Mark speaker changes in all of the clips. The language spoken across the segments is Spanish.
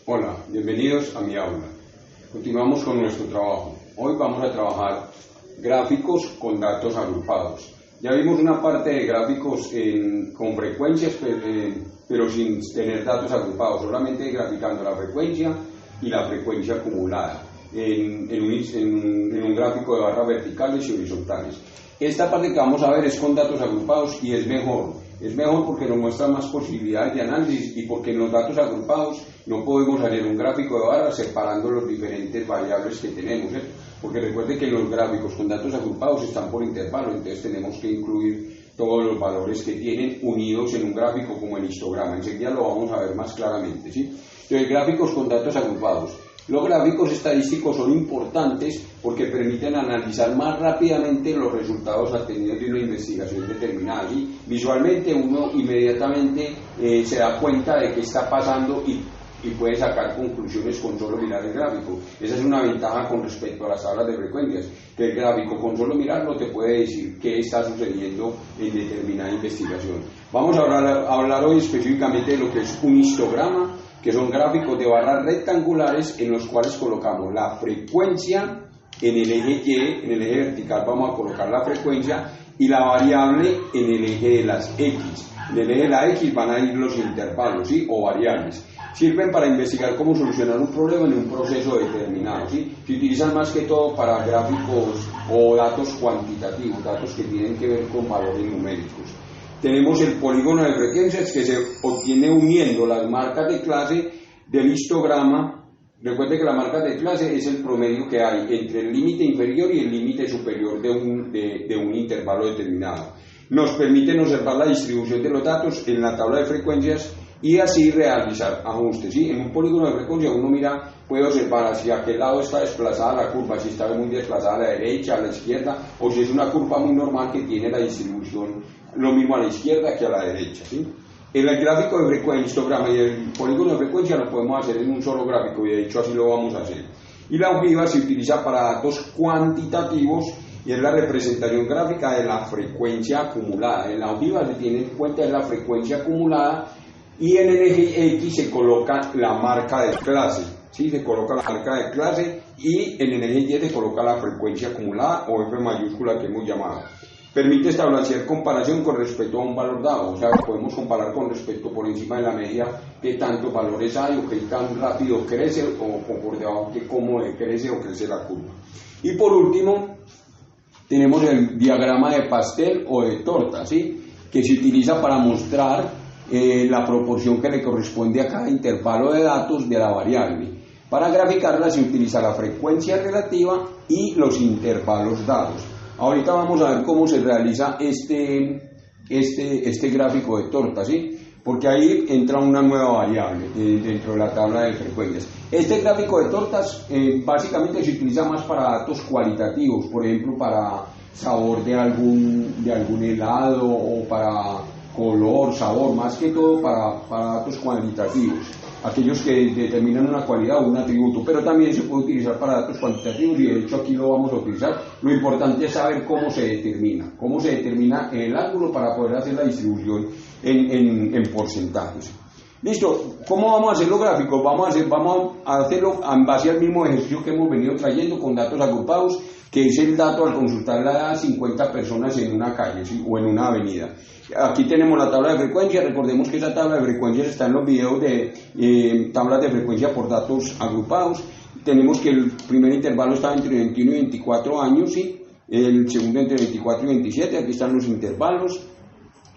Speaker 1: Hola, bienvenidos a mi aula. Continuamos con nuestro trabajo. Hoy vamos a trabajar gráficos con datos agrupados. Ya vimos una parte de gráficos con frecuencias, pero sin tener datos agrupados, solamente graficando la frecuencia y la frecuencia acumulada en un gráfico de barras verticales y horizontales. Esta parte que vamos a ver es con datos agrupados y es mejor. Es mejor porque nos muestra más posibilidades de análisis y porque en los datos agrupados no podemos hacer un gráfico de barras separando las diferentes variables que tenemos, porque recuerde que los gráficos con datos agrupados están por intervalo, entonces tenemos que incluir todos los valores que tienen unidos en un gráfico como el histograma. Enseguida lo vamos a ver más claramente, ¿sí? Entonces, gráficos con datos agrupados. Los gráficos estadísticos son importantes porque permiten analizar más rápidamente los resultados obtenidos de una investigación determinada. ¿Sí? Visualmente uno inmediatamente se da cuenta de qué está pasando y puede sacar conclusiones con solo mirar el gráfico. Esa es una ventaja con respecto a las tablas de frecuencias, que el gráfico con solo mirarlo te puede decir qué está sucediendo en determinada investigación. Vamos a hablar hoy específicamente de lo que es un histograma, que son gráficos de barras rectangulares en los cuales colocamos la frecuencia en el eje Y, en el eje vertical vamos a colocar la frecuencia y la variable en el eje de las X. En el eje de la X van a ir los intervalos, ¿sí? O variables. Sirven para investigar cómo solucionar un problema en un proceso determinado, ¿sí? Se utilizan más que todo para gráficos o datos cuantitativos, datos que tienen que ver con valores numéricos. Tenemos el polígono de frecuencias que se obtiene uniendo las marcas de clase del histograma. Recuerde que la marca de clase es el promedio que hay entre el límite inferior y el límite superior de un intervalo determinado. Nos permiten observar la distribución de los datos en la tabla de frecuencias y así realizar ajustes, ¿sí? En un polígono de frecuencia uno puede observar hacia qué lado está desplazada la curva, si está muy desplazada a la derecha, a la izquierda, o si es una curva muy normal que tiene la distribución lo mismo a la izquierda que a la derecha, ¿sí? En el gráfico de frecuencia, histograma y el polígono de frecuencia lo podemos hacer en un solo gráfico y de hecho así lo vamos a hacer. Y la ojiva se utiliza para datos cuantitativos y es la representación gráfica de la frecuencia acumulada. En la ojiva se tiene en cuenta la frecuencia acumulada y en el eje X se coloca la marca de clase, ¿sí? Se coloca la marca de clase y en el eje Y se coloca la frecuencia acumulada o F mayúscula que hemos llamado. Permite establecer comparación con respecto a un valor dado, o sea, podemos comparar con respecto por encima de la media qué tantos valores hay o qué tan rápido crece o por debajo de cómo decrece o crece la curva. Y por último, tenemos el diagrama de pastel o de torta, ¿sí? Que se utiliza para mostrar la proporción que le corresponde a cada intervalo de datos de la variable. Para graficarla se utiliza la frecuencia relativa y los intervalos dados. Ahorita vamos a ver cómo se realiza este gráfico de torta, ¿sí? Porque ahí entra una nueva variable dentro de la tabla de frecuencias. Este gráfico de tortas básicamente se utiliza más para datos cualitativos, por ejemplo para sabor de algún helado o para color, sabor, más que todo para datos cualitativos, aquellos que determinan una cualidad o un atributo, pero también se puede utilizar para datos cuantitativos y de hecho aquí lo vamos a utilizar. Lo importante es saber cómo se determina el ángulo para poder hacer la distribución en porcentajes. Listo, ¿cómo vamos a hacer los gráficos? Vamos a hacerlo en base al mismo ejercicio que hemos venido trayendo con datos agrupados, que es el dato al consultar a 50 personas en una calle, ¿sí? O en una avenida. Aquí tenemos la tabla de frecuencia. Recordemos que esa tabla de frecuencias está en los videos de tablas de frecuencia por datos agrupados. Tenemos que el primer intervalo está entre 21 y 24 años, ¿sí? El segundo entre 24 y 27, aquí están los intervalos.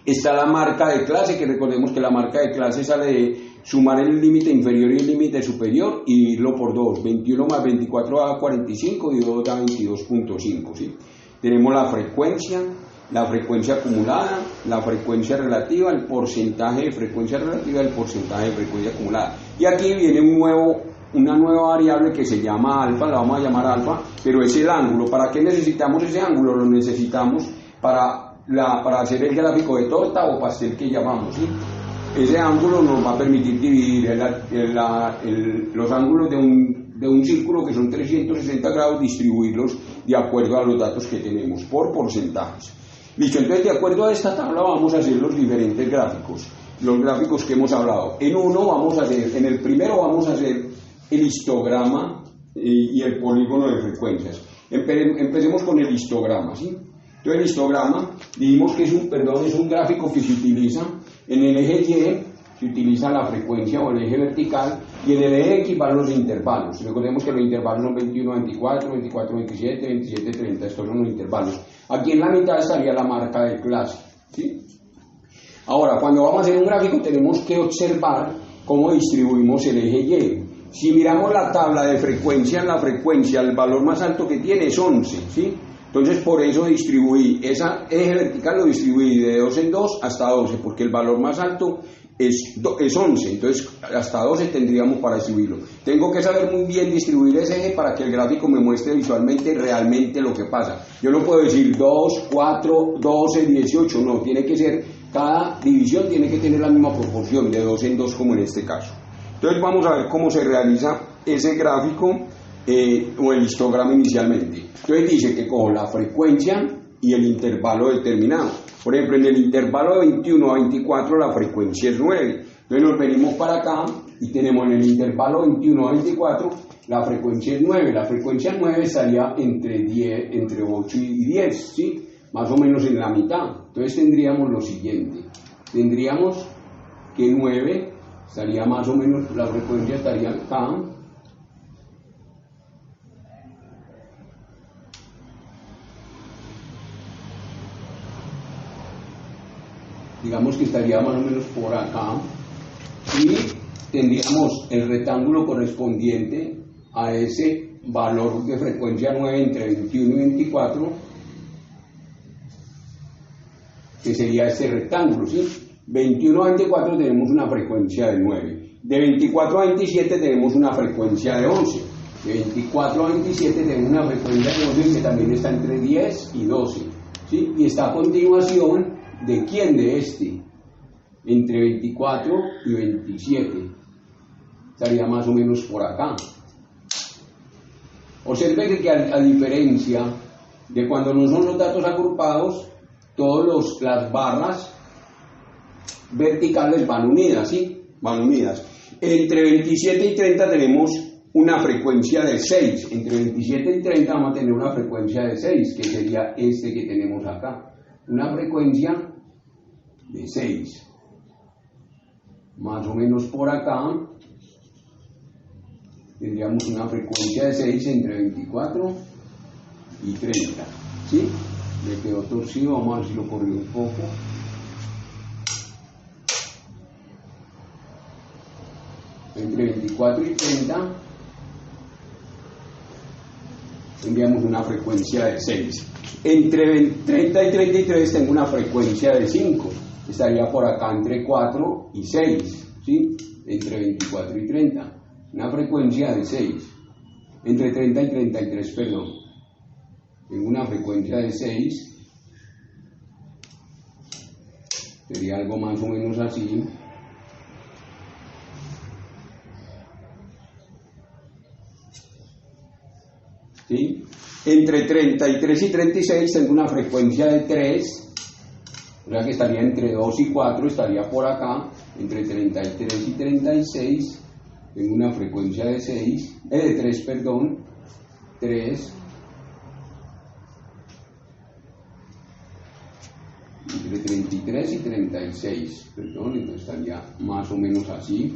Speaker 1: Está la marca de clase, que recordemos que la marca de clase sale de sumar el límite inferior y el límite superior y dividirlo por 2. 21 más 24 da 45 y 2 da 22.5, ¿sí? Tenemos la frecuencia acumulada la frecuencia relativa, el porcentaje de frecuencia relativa, el porcentaje de frecuencia acumulada. Y aquí viene una nueva variable que se llama alfa, la vamos a llamar alfa, pero es el ángulo. ¿Para qué necesitamos ese ángulo? Lo necesitamos para hacer el gráfico de torta o pastel que llamamos, ¿sí? Ese ángulo nos va a permitir dividir los ángulos de un círculo, que son 360 grados, distribuirlos de acuerdo a los datos que tenemos por porcentajes. Listo, entonces de acuerdo a esta tabla vamos a hacer los diferentes gráficos, los gráficos que hemos hablado. En el primero vamos a hacer el histograma y el polígono de frecuencias. Empecemos con el histograma, ¿sí? Entonces el histograma, dijimos que es un gráfico que se utiliza en el eje Y, se utiliza la frecuencia o el eje vertical, y en el eje X van los intervalos. Recordemos que los intervalos son 21, 24, 24, 27, 27, 30, estos son los intervalos. Aquí en la mitad estaría la marca de clase, ¿sí? Ahora, cuando vamos a hacer un gráfico tenemos que observar cómo distribuimos el eje Y. Si miramos la tabla de frecuencia, en la frecuencia el valor más alto que tiene es 11, ¿sí? Entonces por eso distribuí, ese eje vertical lo distribuí de 2 en 2 hasta 12, porque el valor más alto es 11, entonces hasta 12 tendríamos para distribuirlo. Tengo que saber muy bien distribuir ese eje para que el gráfico me muestre visualmente realmente lo que pasa. Yo no puedo decir 2, 4, 12, 18, no, tiene que ser, cada división tiene que tener la misma proporción, de 2 en 2 como en este caso. Entonces vamos a ver cómo se realiza ese gráfico o el histograma inicialmente. Entonces dice que cojo la frecuencia y el intervalo determinado. Por ejemplo, en el intervalo de 21 a 24 la frecuencia es 9. Entonces nos venimos para acá y tenemos en el intervalo 21 a 24 la frecuencia es 9. La frecuencia 9 estaría entre 8 y 10, ¿sí? Más o menos en la mitad. Entonces tendríamos lo siguiente. Tendríamos que 9 estaría más o menos, la frecuencia estaría acá. Digamos que estaría más o menos por acá, y tendríamos el rectángulo correspondiente a ese valor de frecuencia 9 entre 21 y 24, que sería este rectángulo, ¿sí? 21 a 24 tenemos una frecuencia de 9, de 24 a 27 tenemos una frecuencia de 11, de 24 a 27 tenemos una frecuencia de 11 que también está entre 10 y 12, ¿sí? Y está a continuación ¿de quién? De este, entre 24 y 27, estaría más o menos por acá. Observe que a diferencia de cuando no son los datos agrupados, todas las barras verticales van unidas, ¿sí? Van unidas. Entre 27 y 30 tenemos una frecuencia de 6, entre 27 y 30 vamos a tener una frecuencia de 6, que sería este que tenemos acá. Una frecuencia de 6, más o menos por acá tendríamos una frecuencia de 6 entre 24 y 30, ¿sí? Me quedó torcido, vamos a ver si lo corrijo un poco. Entre 24 y 30 tendríamos una frecuencia de 6. Entre 30 y 33 tengo una frecuencia de 5. Estaría por acá entre 4 y 6, ¿sí? Entre 24 y 30. Una frecuencia de 6. Entre 30 y 33, perdón. Tengo una frecuencia de 6. Sería algo más o menos así. ¿Sí? Entre 33 y 36 tengo una frecuencia de 3, o sea que estaría entre 2 y 4, estaría por acá. Entre 33 y 36 tengo una frecuencia de 3, perdón, 3. Entre 33 y 36, perdón, entonces estaría más o menos así.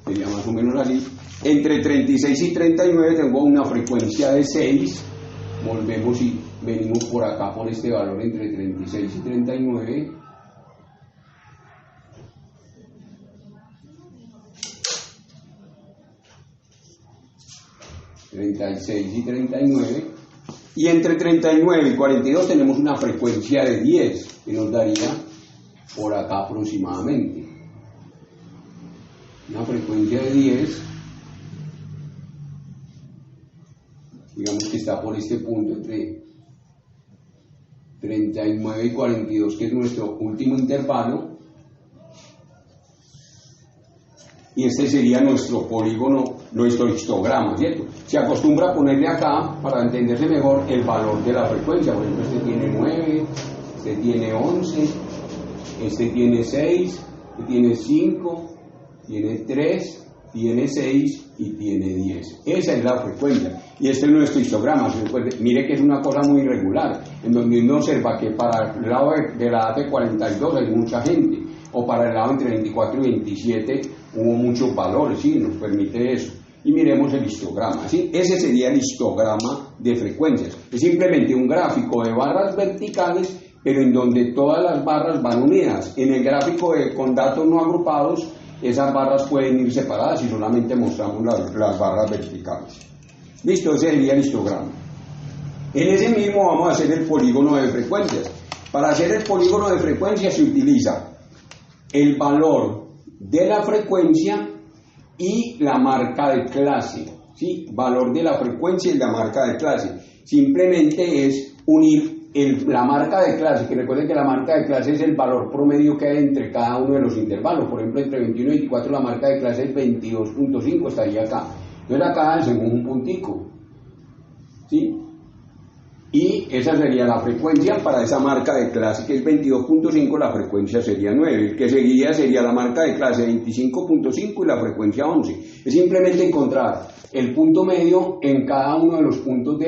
Speaker 1: Sería más o menos así. Entre 36 y 39 tengo una frecuencia de 6. Volvemos y venimos por acá por este valor entre 36 y 39. ...36 y 39... Y entre 39 y 42 tenemos una frecuencia de 10, que nos daría por acá aproximadamente. Una frecuencia de 10, digamos que está por este punto entre 39 y 42, que es nuestro último intervalo. Y este sería nuestro polígono, nuestro histograma, ¿cierto? Se acostumbra a ponerle acá, para entenderse mejor, el valor de la frecuencia. Por ejemplo, este tiene 9, este tiene 11, este tiene 6, este tiene 5, tiene 3, tiene 6 y tiene 10. Esa es la frecuencia. Y este es nuestro histograma. Mire que es una cosa muy irregular, en donde uno observa que para el lado de la edad de 42 hay mucha gente, o para el lado entre 24 y 27 hubo muchos valores, ¿sí? Nos permite eso. Y miremos el histograma, ¿sí? Ese sería el histograma de frecuencias. Es simplemente un gráfico de barras verticales, pero en donde todas las barras van unidas. En el gráfico con datos no agrupados, esas barras pueden ir separadas y solamente mostramos las barras verticales. Listo, ese sería el histograma. En ese mismo vamos a hacer el polígono de frecuencias. Para hacer el polígono de frecuencias se utiliza el valor de la frecuencia y la marca de clase, ¿sí? Valor de la frecuencia y la marca de clase. Simplemente es unir la marca de clase, que recuerden que la marca de clase es el valor promedio que hay entre cada uno de los intervalos. Por ejemplo, entre 21 y 24 la marca de clase es 22.5, estaría acá. Entonces acá hacemos un puntico, ¿sí? Y esa sería la frecuencia para esa marca de clase, que es 22.5, la frecuencia sería 9. El que seguía sería la marca de clase 25.5 y la frecuencia 11. Es simplemente encontrar el punto medio en cada uno de los puntos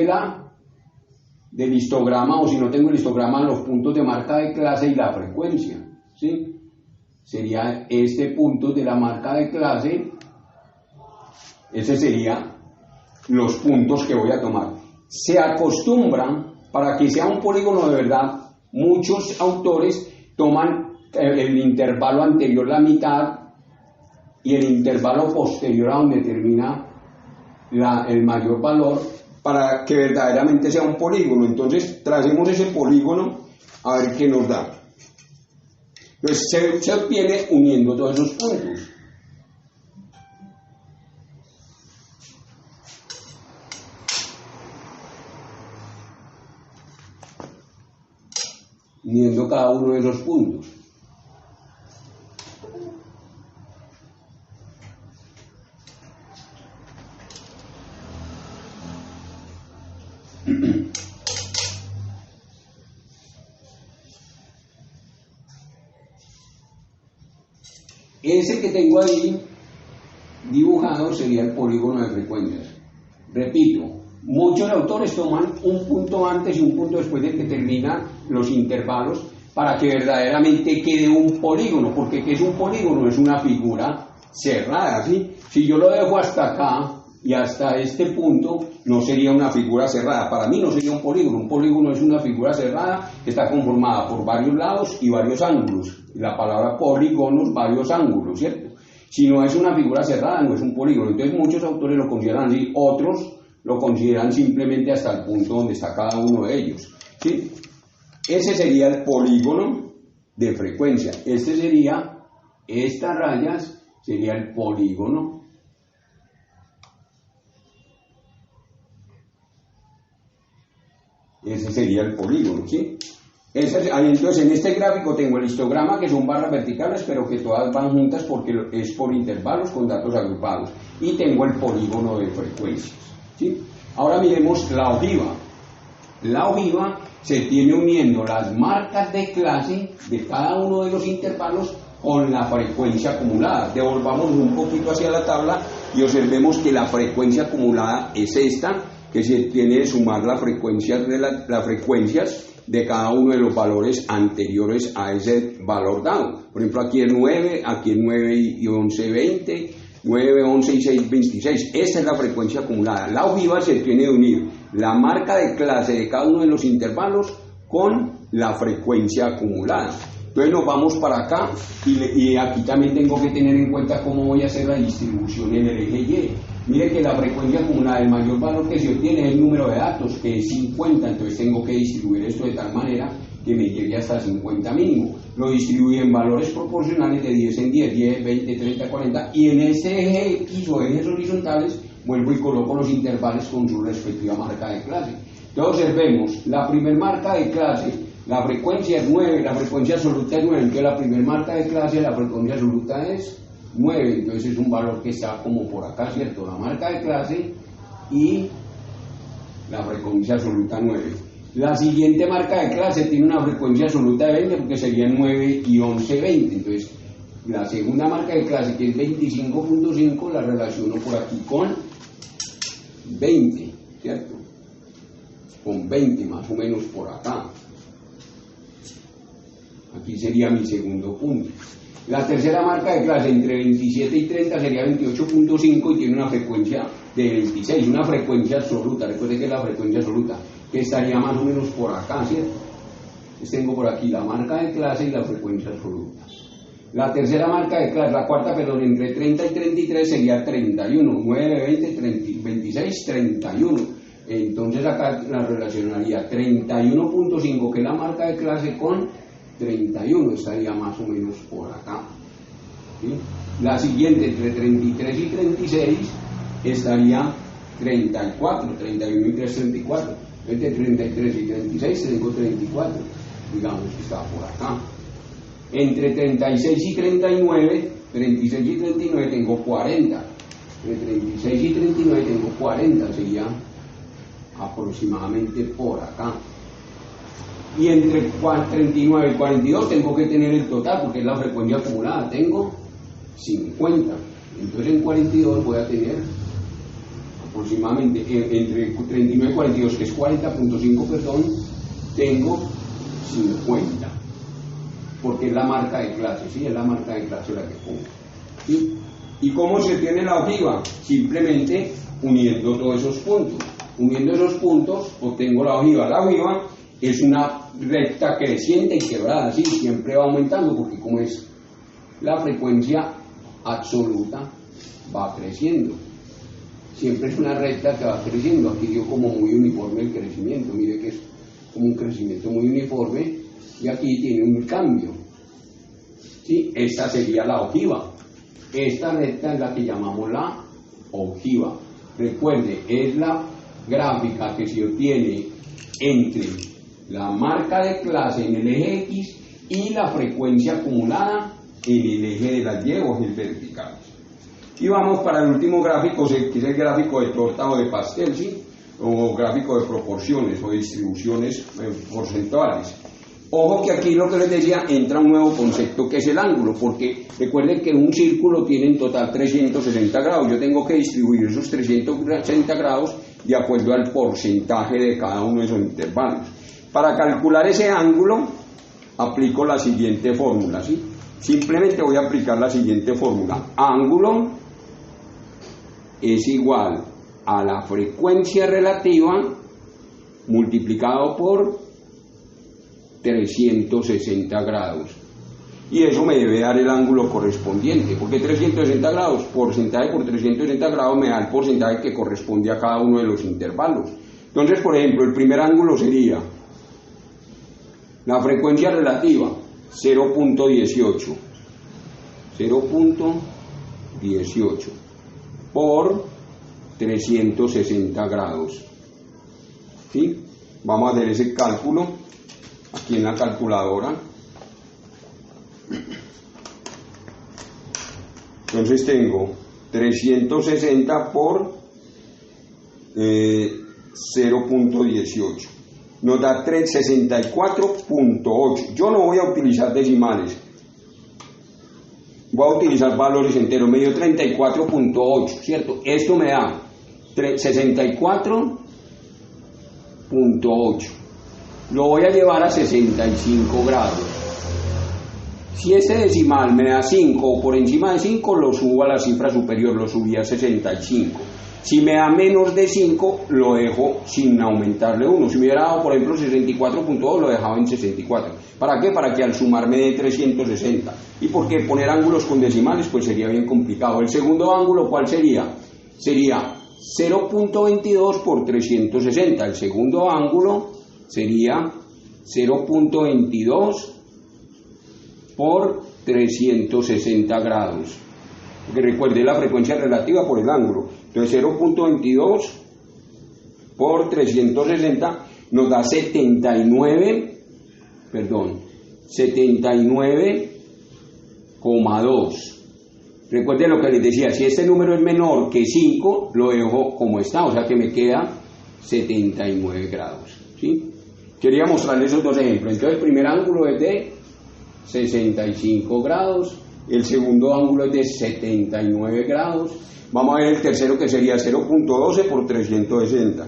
Speaker 1: del histograma, o si no tengo el histograma, los puntos de marca de clase y la frecuencia, ¿sí? Sería este punto de la marca de clase, ese sería los puntos que voy a tomar. Se acostumbran, para que sea un polígono de verdad, muchos autores toman el intervalo anterior la mitad y el intervalo posterior a donde termina el mayor valor, para que verdaderamente sea un polígono. Entonces tracemos ese polígono a ver qué nos da. Entonces se obtiene uniendo todos esos puntos. Uniendo cada uno de esos puntos. Ese que tengo ahí dibujado sería el polígono de frecuencias. Repito, muchos autores toman un punto antes y un punto después de que terminan los intervalos para que verdaderamente quede un polígono, porque ¿qué es un polígono? Es una figura cerrada, ¿sí? Si yo lo dejo hasta acá y hasta este punto, no sería una figura cerrada. Para mí no sería un polígono. Un polígono es una figura cerrada que está conformada por varios lados y varios ángulos. La palabra polígonos, varios ángulos, ¿cierto? Si no es una figura cerrada, no es un polígono. Entonces muchos autores lo consideran así, otros lo consideran simplemente hasta el punto donde está cada uno de ellos, ¿sí? Ese sería el polígono de frecuencia. Este sería, estas rayas, sería el polígono ese sería el polígono, ¿sí? Entonces en este gráfico tengo el histograma, que son barras verticales, pero que todas van juntas porque es por intervalos con datos agrupados. Y tengo el polígono de frecuencias, ¿sí? Ahora miremos la ojiva. La ojiva se tiene uniendo las marcas de clase de cada uno de los intervalos con la frecuencia acumulada. Devolvamos un poquito hacia la tabla y observemos que la frecuencia acumulada es esta, que se tiene de sumar las frecuencias de cada uno de los valores anteriores a ese valor dado. Por ejemplo, aquí es 9, aquí es 9 y 11, 20, 9, 11 y 6, 26. Esta es la frecuencia acumulada. La ojiva se tiene de unir la marca de clase de cada uno de los intervalos con la frecuencia acumulada. Entonces nos vamos para acá y aquí también tengo que tener en cuenta cómo voy a hacer la distribución en el eje Y. Mire que la frecuencia acumulada, el mayor valor que se obtiene es el número de datos, que es 50, entonces tengo que distribuir esto de tal manera que me llegue hasta 50 mínimo. Lo distribuyo en valores proporcionales de 10 en 10, 10, 20, 30, 40, y en ese eje X o ejes horizontales vuelvo y coloco los intervalos con su respectiva marca de clase. Entonces observemos, la primer marca de clase, la frecuencia es 9, la frecuencia absoluta es 9, entonces la primer marca de clase, la frecuencia absoluta es 9, entonces es un valor que está como por acá, ¿cierto? La marca de clase y la frecuencia absoluta 9. La siguiente marca de clase tiene una frecuencia absoluta de 20 porque serían 9 y 11, 20, entonces la segunda marca de clase, que es 25.5, la relaciono por aquí con 20, ¿cierto? Con 20 más o menos por acá. Aquí sería mi segundo punto. La tercera marca de clase entre 27 y 30 sería 28.5 y tiene una frecuencia de 26, una frecuencia absoluta. Recuerden que es la frecuencia absoluta, que estaría más o menos por acá, ¿cierto? Entonces tengo por aquí la marca de clase y la frecuencia absoluta. La tercera marca de clase, la cuarta, perdón, entre 30 y 33 sería 31, 9, 20, 30, 26, 31. Entonces acá la relacionaría 31.5, que es la marca de clase, con 31, estaría más o menos por acá, ¿sí? La siguiente, entre 33 y 36, estaría 34, 31 y 3, 34. Entre 33 y 36 tengo 34, digamos que está por acá. Entre 36 y 39, 36 y 39 tengo 40. Entre 36 y 39 tengo 40, sería aproximadamente por acá. Y entre 39 y 42 tengo que tener el total, porque es la frecuencia acumulada, tengo 50. Entonces en 42 voy a tener aproximadamente, entre 39 y 42, que es 40.5, perdón, tengo 50. Porque es la marca de clase, ¿sí? Es la marca de clase la que pongo, ¿sí? ¿Y cómo se tiene la ojiva? Simplemente uniendo todos esos puntos. Uniendo esos puntos obtengo la ojiva. La ojiva es una recta creciente y quebrada, ¿sí? Siempre va aumentando porque como es la frecuencia absoluta, va creciendo. Siempre es una recta que va creciendo. Aquí dio como muy uniforme el crecimiento. Mire que es como un crecimiento muy uniforme y aquí tiene un cambio, ¿sí? Esta sería la ojiva. Esta recta es la que llamamos la ojiva. Recuerde, es la gráfica que se obtiene entre la marca de clase en el eje X y la frecuencia acumulada en el eje de las Y o ejes verticales. Y vamos para el último gráfico, que es el gráfico de torta o de pastel, ¿sí? O gráfico de proporciones o distribuciones porcentuales. Ojo que aquí lo que les decía, entra un nuevo concepto que es el ángulo, porque recuerden que un círculo tiene en total 360 grados. Yo tengo que distribuir esos 360 grados de acuerdo al porcentaje de cada uno de esos intervalos. Para calcular ese ángulo, aplico la siguiente fórmula, ¿sí? Simplemente voy a aplicar la siguiente fórmula. Ángulo es igual a la frecuencia relativa multiplicado por 360 grados. Y eso me debe dar el ángulo correspondiente, porque 360 grados, porcentaje por 360 grados, me da el porcentaje que corresponde a cada uno de los intervalos. Entonces, por ejemplo, el primer ángulo sería la frecuencia relativa, 0.18 por 360 grados, ¿sí? Vamos a hacer ese cálculo aquí en la calculadora. Entonces tengo 360 por 0.18, nos da 364.8. Yo no voy a utilizar decimales, voy a utilizar valores enteros. Me dio 34.8, ¿cierto? Esto me da 64.8. Lo voy a llevar a 65 grados. Si ese decimal me da 5 o por encima de 5, lo subo a la cifra superior, lo subí a 65. Si me da menos de 5, lo dejo sin aumentarle 1. Si me hubiera dado, por ejemplo, 64.2, lo dejaba en 64. ¿Para qué? Para que al sumar me dé 360. ¿Y por qué? Poner ángulos con decimales, pues sería bien complicado. El segundo ángulo, ¿cuál sería? Sería 0.22 por 360. El segundo ángulo sería 0.22 por 360 grados. Porque recuerde la frecuencia relativa por el ángulo. Entonces 0.22 por 360 nos da 79,2. Recuerden lo que les decía, si este número es menor que 5, lo dejo como está, o sea que me queda 79 grados. ¿Sí? Quería mostrarles esos dos ejemplos. Entonces el primer ángulo es de 65 grados, el segundo ángulo es de 79 grados. Vamos a ver el tercero, que sería 0.12 por 360.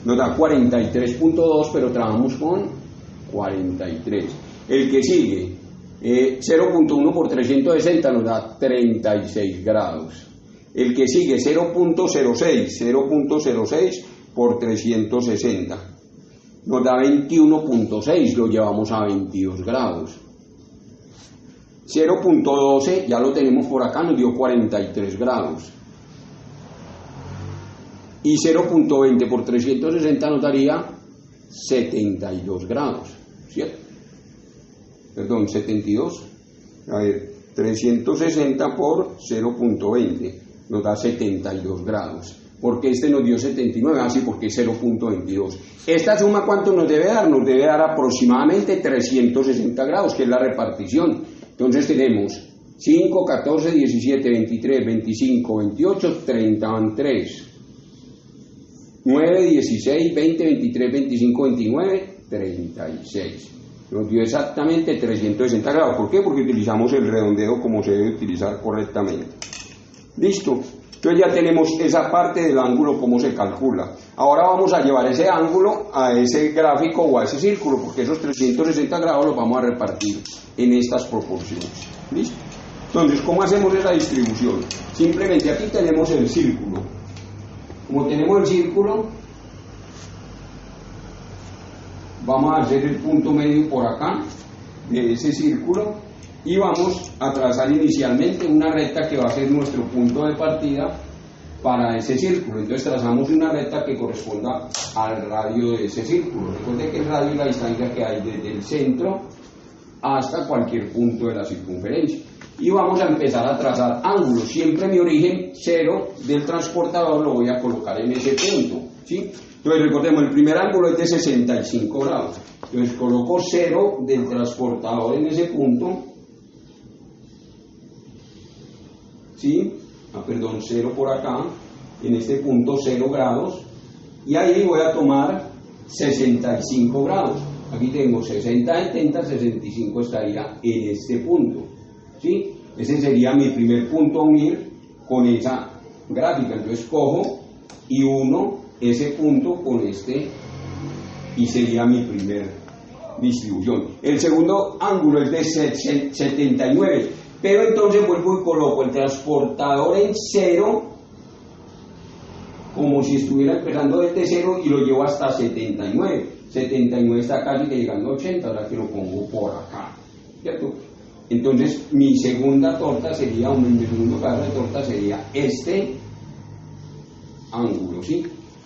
Speaker 1: Nos da 43.2, pero trabajamos con 43. El que sigue, 0.1 por 360 nos da 36 grados. El que sigue, 0.06 por 360 nos da 21.6, lo llevamos a 22 grados. 0.12, ya lo tenemos por acá, nos dio 43 grados. Y 0.20 por 360 nos daría 72 grados, ¿cierto? Perdón, 72. A ver, 360 por 0.20 nos da 72 grados. ¿Por qué este nos dio 79? Así porque es 0.22. Esta suma, ¿cuánto nos debe dar? Nos debe dar aproximadamente 360 grados, que es la repartición. Entonces tenemos 5, 14, 17, 23, 25, 28, 33. 9, 16, 20, 23, 25, 29, 36. Nos dio exactamente 360 grados. ¿Por qué? Porque utilizamos el redondeo como se debe utilizar correctamente. ¿Listo? Entonces ya tenemos esa parte del ángulo, cómo se calcula. Ahora vamos a llevar ese ángulo a ese gráfico o a ese círculo, porque esos 360 grados los vamos a repartir en estas proporciones. ¿Listo? Entonces, ¿cómo hacemos esa distribución? Simplemente aquí tenemos el círculo. Como tenemos el círculo, vamos a hacer el punto medio por acá de ese círculo y vamos a trazar inicialmente una recta que va a ser nuestro punto de partida para ese círculo. Entonces trazamos una recta que corresponda al radio de ese círculo. Recuerden que el radio es la distancia que hay desde el centro hasta cualquier punto de la circunferencia. Y vamos a empezar a trazar ángulos. Siempre mi origen 0 del transportador lo voy a colocar en ese punto, ¿sí? Entonces recordemos, el primer ángulo es de 65 grados. Entonces coloco 0 del transportador en ese punto, ¿sí? Perdón, 0 por acá, en este punto 0 grados, y ahí voy a tomar 65 grados. Aquí tengo 60, 70, 65 estaría en este punto, ¿sí? Ese sería mi primer punto a unir con esa gráfica. Entonces cojo y uno ese punto con este y sería mi primer distribución. El segundo ángulo es de 79, pero entonces vuelvo y coloco el transportador en 0, como si estuviera empezando desde 0, y lo llevo hasta 79. 79 está casi que llegando a 80, ahora que lo pongo por acá, ¿cierto? Entonces mi segunda torta sería, mi segundo pedazo de torta sería este ángulo, ¿sí?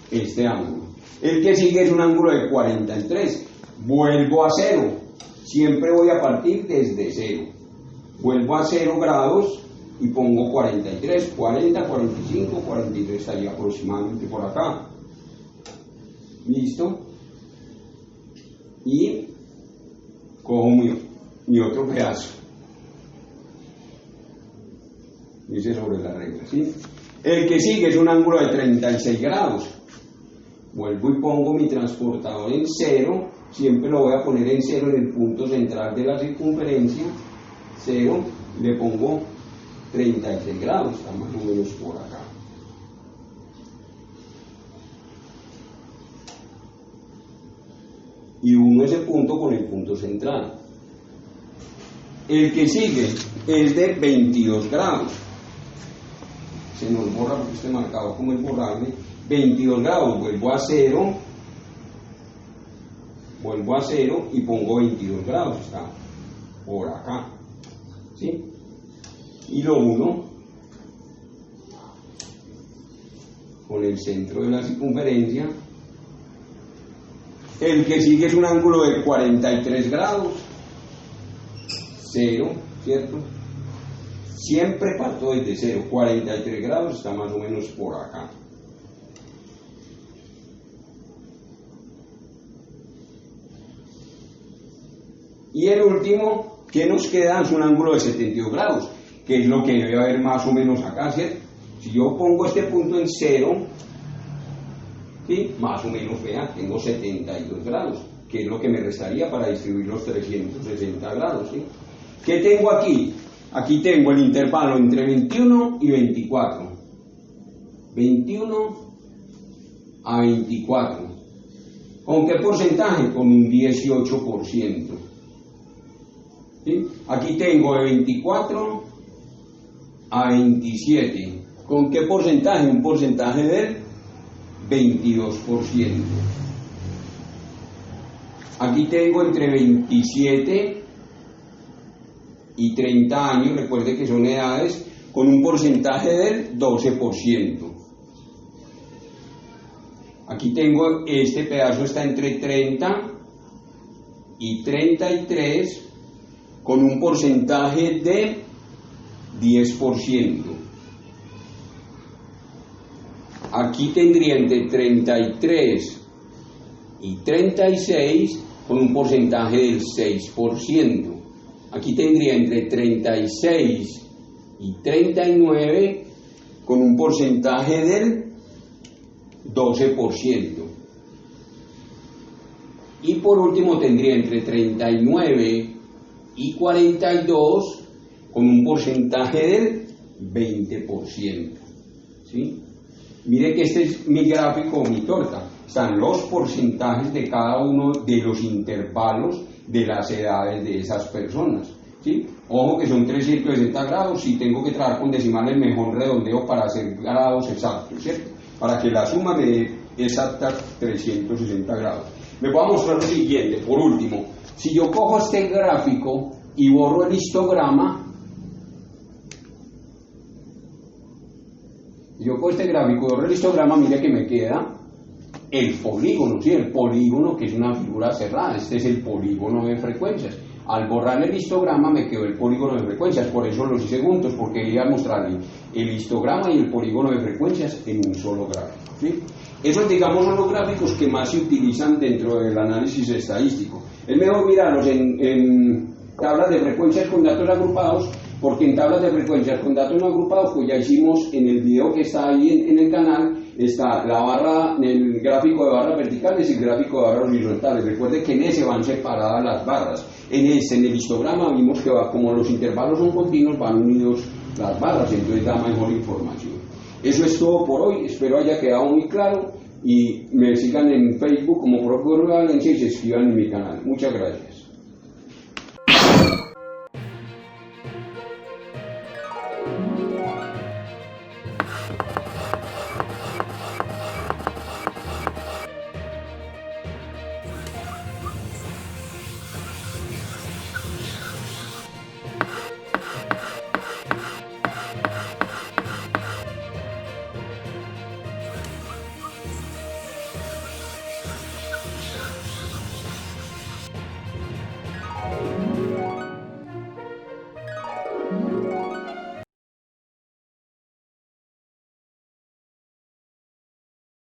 Speaker 1: Este ángulo. El que sigue es un ángulo de 43. Vuelvo a 0. Siempre voy a partir desde 0. Vuelvo a 0 grados y pongo 43, 40, 45, 43, estaría aproximadamente por acá. ¿Listo? Y cojo mi otro pedazo. Dice sobre la regla, ¿sí? El que sigue es un ángulo de 36 grados. Vuelvo y pongo mi transportador en 0. Siempre lo voy a poner en 0 en el punto central de la circunferencia. 0, le pongo 36 grados, está más o menos por acá. Y uno ese punto con el punto central. El que sigue es de 22 grados. se nos borra porque este marcador como es borrable, 22 grados, vuelvo a 0 y pongo 22 grados, está por acá, ¿sí? Y lo uno con el centro de la circunferencia. El que sigue es un ángulo de 43 grados, 0, ¿cierto? Siempre parto desde 0, 43 grados está más o menos por acá. Y el último que nos queda es un ángulo de 72 grados, que es lo que debe haber más o menos acá, ¿cierto? Si yo pongo este punto en 0, ¿sí? Más o menos, vean, tengo 72 grados, que es lo que me restaría para distribuir los 360 grados, ¿sí? ¿Qué tengo aquí? Aquí tengo el intervalo entre 21 y 24. 21 a 24. ¿Con qué porcentaje? Con un 18%. ¿Sí? Aquí tengo de 24 a 27. ¿Con qué porcentaje? Un porcentaje del 22%. Aquí tengo entre 27 y 30 años, recuerde que son edades, con un porcentaje del 12%. Aquí tengo, este pedazo está entre 30 y 33, con un porcentaje de 10%. Aquí tendría entre 33 y 36 con un porcentaje del 6%. Aquí tendría entre 36 y 39 con un porcentaje del 12%. Y por último tendría entre 39 y 42 con un porcentaje del 20%. ¿Sí? Mire que este es mi gráfico o mi torta. Están los porcentajes de cada uno de los intervalos de las edades de esas personas. ¿Sí? Ojo que son 360 grados, si tengo que trabajar con decimales mejor redondeo para hacer grados exactos, ¿cierto? Para que la suma me dé exacta 360 grados. Les voy a mostrar lo siguiente, por último. Si yo cojo este gráfico y borro el histograma, mire que me queda el polígono, ¿sí? El polígono, que es una figura cerrada. Este es el polígono de frecuencias. Al borrar el histograma me quedó el polígono de frecuencias, por eso los hice juntos, porque quería mostrarle el histograma y el polígono de frecuencias en un solo gráfico, ¿sí? Esos, digamos, son los gráficos que más se utilizan dentro del análisis estadístico. Es mejor mirarlos en tablas de frecuencias con datos agrupados, porque en tablas de frecuencias con datos no agrupados, pues ya hicimos en el video que está ahí en el canal, está la barra, el gráfico de barras verticales y el gráfico de barras horizontales. Recuerde que en ese van separadas las barras. En el histograma vimos que como los intervalos son continuos, van unidos las barras, entonces da mejor información. Eso es todo por hoy, espero haya quedado muy claro y me sigan en Facebook como Profe Valencia y se suscriban en mi canal. Muchas gracias.